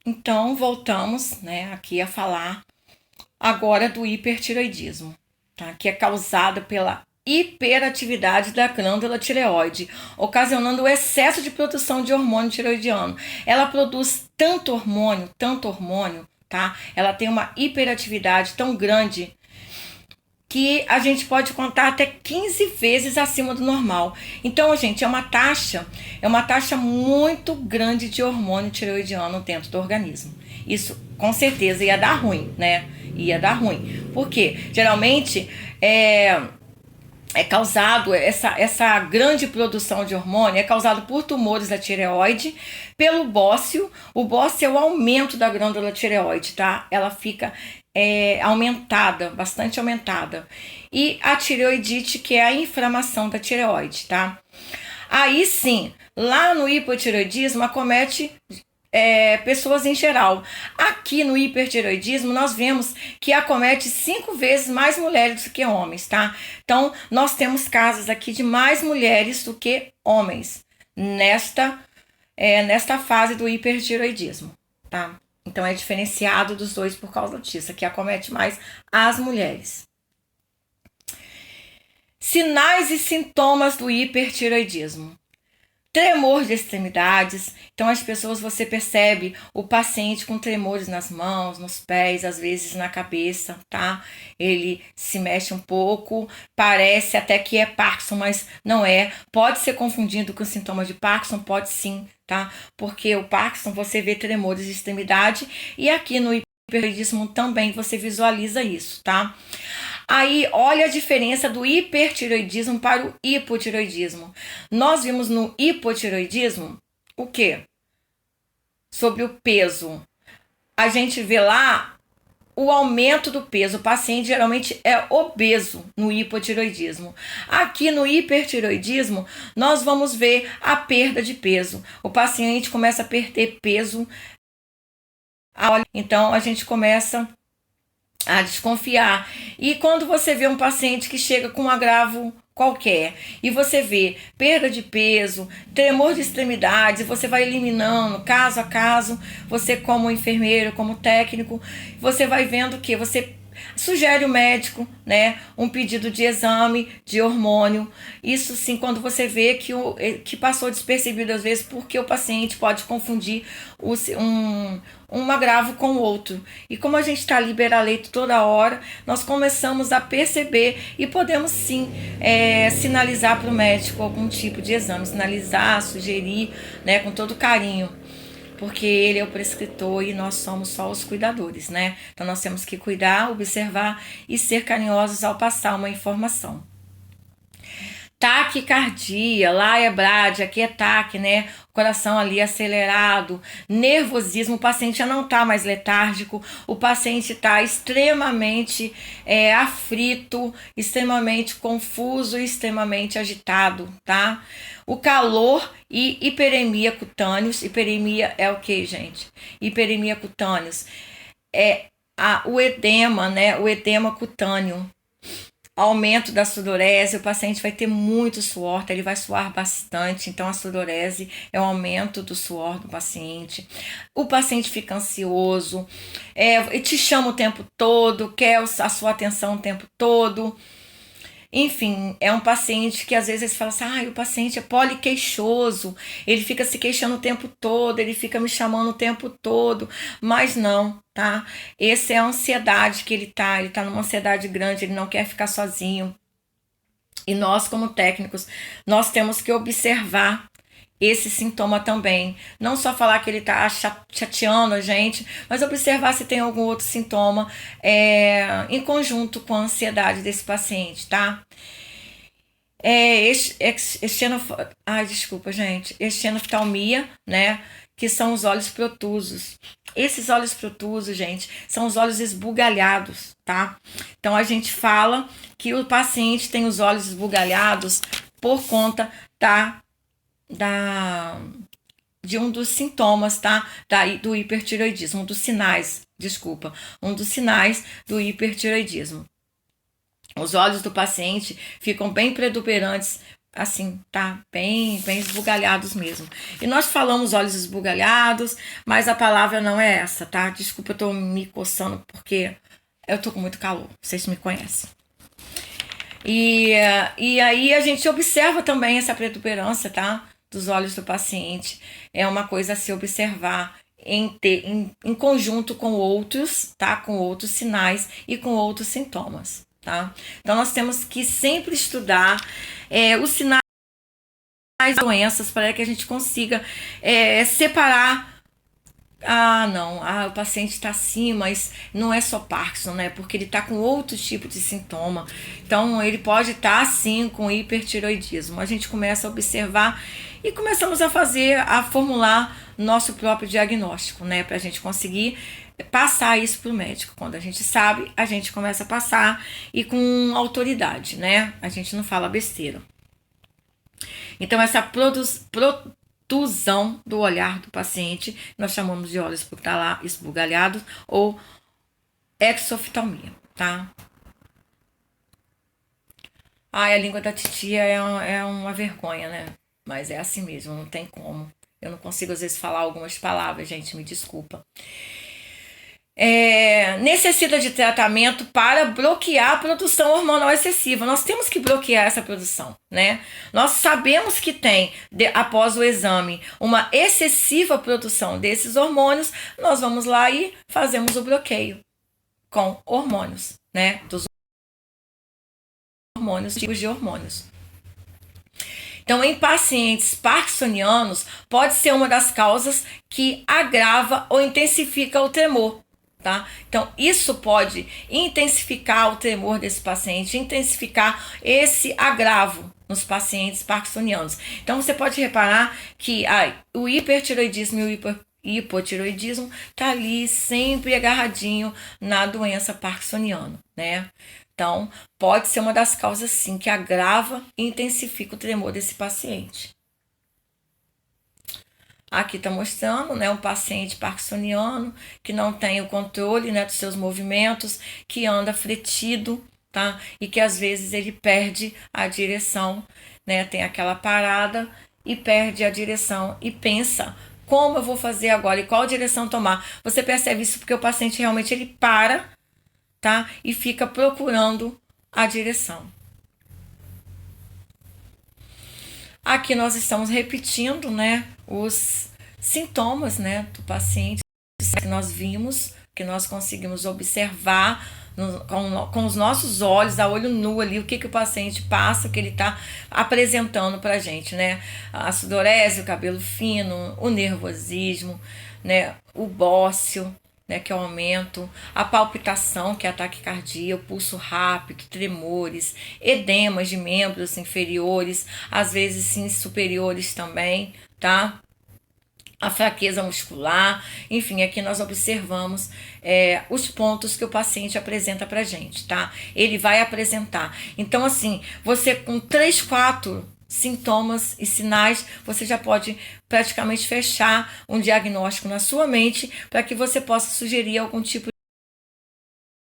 Então, voltamos, né, aqui a falar agora do hipertireoidismo, tá? Que é causado pela hiperatividade da glândula tireoide, ocasionando o excesso de produção de hormônio tireoidiano. Ela produz tanto hormônio, tá? Ela tem uma hiperatividade tão grande que a gente pode contar até 15 vezes acima do normal. Então, gente, é uma taxa muito grande de hormônio tireoidiano dentro do organismo. Isso com certeza ia dar ruim, né? Ia dar ruim. Por quê? Geralmente é causado, essa grande produção de hormônio é causado por tumores da tireoide, pelo bócio. O bócio é o aumento da glândula tireoide, tá? Ela fica aumentada, bastante aumentada. E a tireoidite, que é a inflamação da tireoide, tá? Aí sim, lá no hipotireoidismo acomete pessoas em geral. Aqui no hipertireoidismo, nós vemos que acomete 5 vezes mais mulheres do que homens, tá? Então, nós temos casos aqui de mais mulheres do que homens nesta fase do hipertireoidismo, tá? Então, é diferenciado dos dois por causa disso, que acomete mais as mulheres. Sinais e sintomas do hipertireoidismo. Tremor de extremidades. Então, as pessoas, você percebe o paciente com tremores nas mãos, nos pés, às vezes na cabeça, tá? Ele se mexe um pouco, parece até que é Parkinson, mas não é. Pode ser confundido com sintoma de Parkinson, pode sim, tá? Porque o Parkinson você vê tremores de extremidade e aqui no hipertireoidismo também você visualiza isso, tá? Aí, olha a diferença do hipertireoidismo para o hipotireoidismo. Nós vimos no hipotireoidismo o quê? Sobre o peso. A gente vê lá o aumento do peso. O paciente geralmente é obeso no hipotireoidismo. Aqui no hipertireoidismo, nós vamos ver a perda de peso. O paciente começa a perder peso. Então, a gente começa a desconfiar. E quando você vê um paciente que chega com um agravo qualquer e você vê perda de peso, tremor de extremidades, você vai eliminando caso a caso, você como enfermeiro, como técnico, você vai vendo que você sugere o médico, né, um pedido de exame de hormônio. Isso sim, quando você vê que passou despercebido às vezes, porque o paciente pode confundir um agravo com o outro. E como a gente está liberaleito toda hora, nós começamos a perceber e podemos sim sinalizar para o médico algum tipo de exame, sinalizar, sugerir, né, com todo carinho, porque ele é o prescritor e nós somos só os cuidadores, né? Então nós temos que cuidar, observar e ser carinhosos ao passar uma informação. Taquicardia, lá é brade, aqui é taque, né? O coração ali acelerado, nervosismo, o paciente já não está mais letárgico, o paciente está extremamente aflito, extremamente confuso e extremamente agitado, tá? O calor e hiperemia cutâneos. Hiperemia é o que, gente? Hiperemia cutâneos é o edema, né? O edema cutâneo, aumento da sudorese, o paciente vai ter muito suor, ele vai suar bastante, então a sudorese é o aumento do suor do paciente. O paciente fica ansioso, te chama o tempo todo, quer a sua atenção o tempo todo. Enfim, é um paciente que às vezes fala assim, o paciente é poliqueixoso, ele fica se queixando o tempo todo, ele fica me chamando o tempo todo, mas não, tá? Essa é a ansiedade que ele tá numa ansiedade grande, ele não quer ficar sozinho. E nós, como técnicos, nós temos que observar esse sintoma também. Não só falar que ele está chateando a gente, mas observar se tem algum outro sintoma em conjunto com a ansiedade desse paciente, tá? Estenoftalmia, né? Que são os olhos protusos. Esses olhos protusos, gente, são os olhos esbugalhados, tá? Então a gente fala que o paciente tem os olhos esbugalhados por conta de um dos sintomas, tá? Do hipertireoidismo, um dos sinais, desculpa, um dos sinais do hipertireoidismo. Os olhos do paciente ficam bem protuberantes assim, tá bem esbugalhados mesmo. E nós falamos olhos esbugalhados, mas a palavra não é essa, tá? Desculpa, eu tô me coçando porque eu tô com muito calor, vocês me conhecem. E aí a gente observa também essa protuberância, tá? Dos olhos do paciente. É uma coisa a se observar em conjunto com outros, tá? Com outros sinais e com outros sintomas, tá? Então nós temos que sempre estudar os sinais das doenças para que a gente consiga separar. Ah, não, o paciente está assim, mas não é só Parkinson, né? Porque ele está com outro tipo de sintoma. Então, ele pode estar assim com hipertiroidismo. A gente começa a observar e começamos a formular nosso próprio diagnóstico, né? Para a gente conseguir passar isso para o médico. Quando a gente sabe, a gente começa a passar e com autoridade, né? A gente não fala besteira. Então, essa protusão do olhar do paciente, nós chamamos de olhos esbugalhados ou exoftalmia, tá? Ai, a língua da titia é uma vergonha, né? Mas é assim mesmo, não tem como. Eu não consigo, às vezes, falar algumas palavras, gente, me desculpa. Necessita de tratamento para bloquear a produção hormonal excessiva. Nós temos que bloquear essa produção, né? Nós sabemos que tem, após o exame, uma excessiva produção desses hormônios. Nós vamos lá e fazemos o bloqueio com hormônios, né? Dos hormônios, tipos de hormônios. Então, em pacientes parkinsonianos, pode ser uma das causas que agrava ou intensifica o tremor. Tá? Então, isso pode intensificar o tremor desse paciente, intensificar esse agravo nos pacientes parkinsonianos. Então, você pode reparar que o hipertiroidismo e o hipotiroidismo tá ali sempre agarradinho na doença parkinsoniana, né? Então, pode ser uma das causas, sim, que agrava e intensifica o tremor desse paciente. Aqui está mostrando, né, um paciente parkinsoniano que não tem o controle, né, dos seus movimentos, que anda fletido, tá? E que às vezes ele perde a direção, né? Tem aquela parada e perde a direção e pensa: como eu vou fazer agora e qual direção tomar? Você percebe isso porque o paciente realmente ele para, tá? E fica procurando a direção. Aqui nós estamos repetindo, né, os sintomas, né, do paciente que nós vimos, que nós conseguimos observar com os nossos olhos, a olho nu ali, o que o paciente passa, que ele está apresentando para a gente, né? A sudorese, o cabelo fino, o nervosismo, né, o bócio, né, que é o aumento, a palpitação, que é ataque cardíaco, pulso rápido, tremores, edemas de membros inferiores, às vezes sim superiores também, tá? A fraqueza muscular, enfim, aqui nós observamos os pontos que o paciente apresenta pra gente, tá? Ele vai apresentar. Então, assim, você com 3, 4 sintomas e sinais, você já pode praticamente fechar um diagnóstico na sua mente para que você possa sugerir algum tipo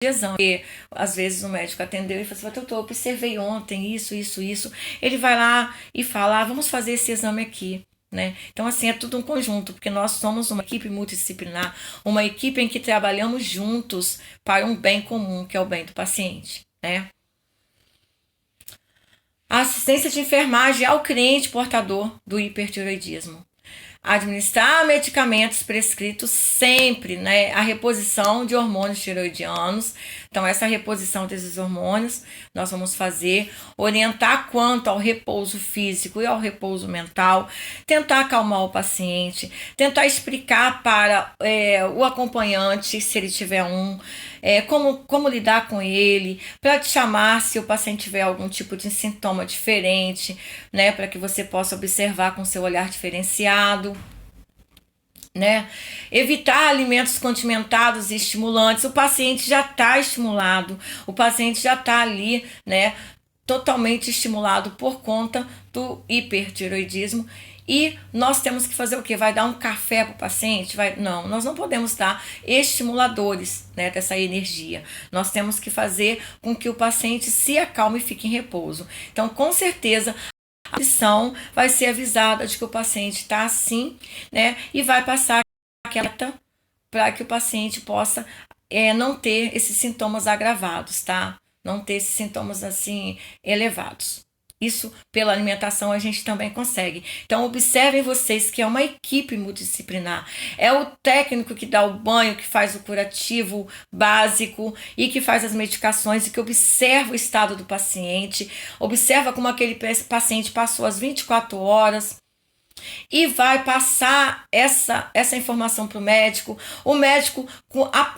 de exame. Porque, às vezes o médico atendeu e falou assim: eu observei ontem isso. Ele vai lá e fala: vamos fazer esse exame aqui. Né? Então, assim, é tudo um conjunto, porque nós somos uma equipe multidisciplinar, uma equipe em que trabalhamos juntos para um bem comum, que é o bem do paciente, né? A assistência de enfermagem ao cliente portador do hipertiroidismo. Administrar medicamentos prescritos sempre, né? A reposição de hormônios tiroidianos. Então, essa reposição desses hormônios nós vamos fazer, orientar quanto ao repouso físico e ao repouso mental, tentar acalmar o paciente, tentar explicar para o acompanhante, se ele tiver como lidar com ele, para te chamar se o paciente tiver algum tipo de sintoma diferente, né? Para que você possa observar com seu olhar diferenciado. Né? Evitar alimentos condimentados e estimulantes. O paciente já está estimulado, o paciente já está ali, né, totalmente estimulado por conta do hipertiroidismo. E nós temos que fazer o quê? Vai dar um café para o paciente? Não, nós não podemos dar estimuladores, né, dessa energia. Nós temos que fazer com que o paciente se acalme e fique em repouso. Então, com certeza, a nutrição vai ser avisada de que o paciente está assim, né? E vai passar aquela para que o paciente possa não ter esses sintomas agravados, tá? Não ter esses sintomas assim elevados. Isso, pela alimentação, a gente também consegue. Então, observem vocês que é uma equipe multidisciplinar. É o técnico que dá o banho, que faz o curativo básico e que faz as medicações e que observa o estado do paciente, observa como aquele paciente passou as 24 horas e vai passar essa informação para o médico. O médico,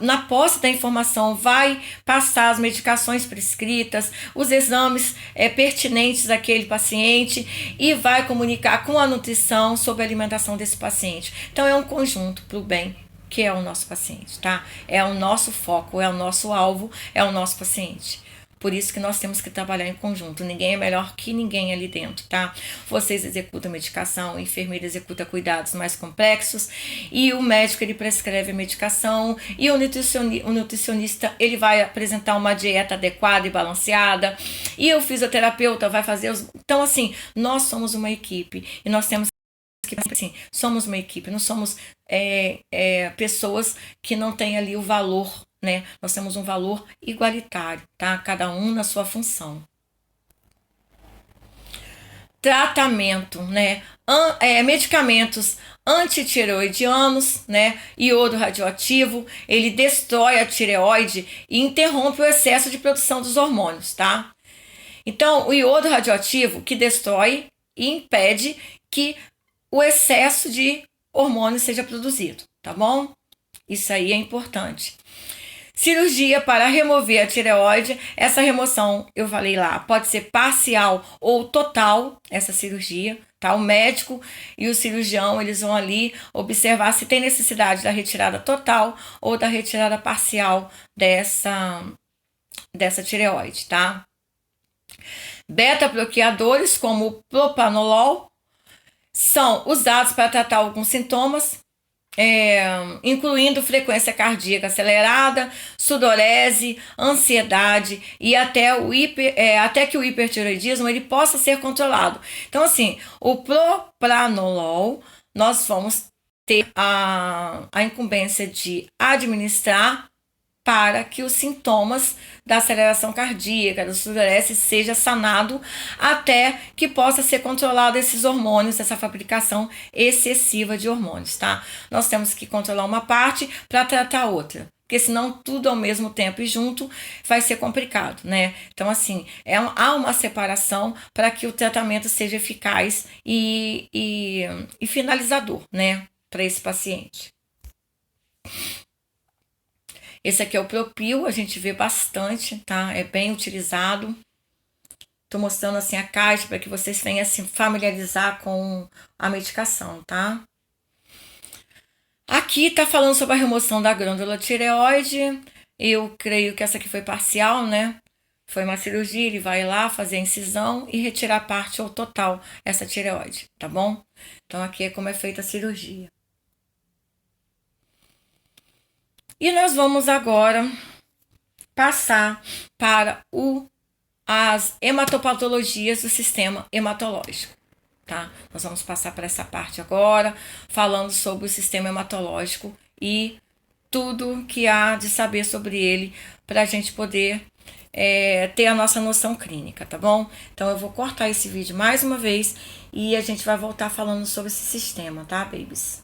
na posse da informação, vai passar as medicações prescritas, os exames pertinentes àquele paciente e vai comunicar com a nutrição sobre a alimentação desse paciente. Então, é um conjunto para o bem que é o nosso paciente, tá? É o nosso foco, é o nosso alvo, é o nosso paciente. Por isso que nós temos que trabalhar em conjunto. Ninguém é melhor que ninguém ali dentro, tá? Vocês executam medicação, o enfermeiro executa cuidados mais complexos e o médico ele prescreve medicação e o nutricionista ele vai apresentar uma dieta adequada e balanceada e o fisioterapeuta vai fazer os... Então, assim, nós somos uma equipe e nós temos que, assim, somos uma equipe, não somos pessoas que não têm ali o valor, né? Nós temos um valor igualitário, tá? Cada um na sua função. Tratamento, né? Medicamentos antitireoidianos, né? Iodo radioativo, ele destrói a tireoide e interrompe o excesso de produção dos hormônios, tá? Então, o iodo radioativo que destrói e impede que o excesso de hormônio seja produzido, tá bom? Isso aí é importante. Cirurgia para remover a tireoide, essa remoção, eu falei lá, pode ser parcial ou total, essa cirurgia, tá? O médico e o cirurgião, eles vão ali observar se tem necessidade da retirada total ou da retirada parcial dessa tireoide, tá? Beta-bloqueadores, como o propranolol, são usados para tratar alguns sintomas, incluindo frequência cardíaca acelerada, sudorese, ansiedade e até que o hipertireoidismo ele possa ser controlado. Então, assim, o propranolol, nós vamos ter a incumbência de administrar para que os sintomas da aceleração cardíaca, do sudorese, seja sanado até que possa ser controlado esses hormônios, essa fabricação excessiva de hormônios, tá? Nós temos que controlar uma parte para tratar outra, porque senão tudo ao mesmo tempo e junto vai ser complicado, né? Então, assim, há uma separação para que o tratamento seja eficaz e finalizador, né, para esse paciente. Esse aqui é o Propil, a gente vê bastante, tá? É bem utilizado. Tô mostrando assim a caixa para que vocês venham se familiarizar com a medicação, tá? Aqui tá falando sobre a remoção da glândula tireoide. Eu creio que essa aqui foi parcial, né? Foi uma cirurgia, ele vai lá fazer a incisão e retirar parte ou total essa tireoide, tá bom? Então aqui é como é feita a cirurgia. E nós vamos agora passar para as hematopatologias do sistema hematológico, tá? Nós vamos passar para essa parte agora, falando sobre o sistema hematológico e tudo que há de saber sobre ele para a gente poder ter a nossa noção clínica, tá bom? Então eu vou cortar esse vídeo mais uma vez e a gente vai voltar falando sobre esse sistema, tá, babies?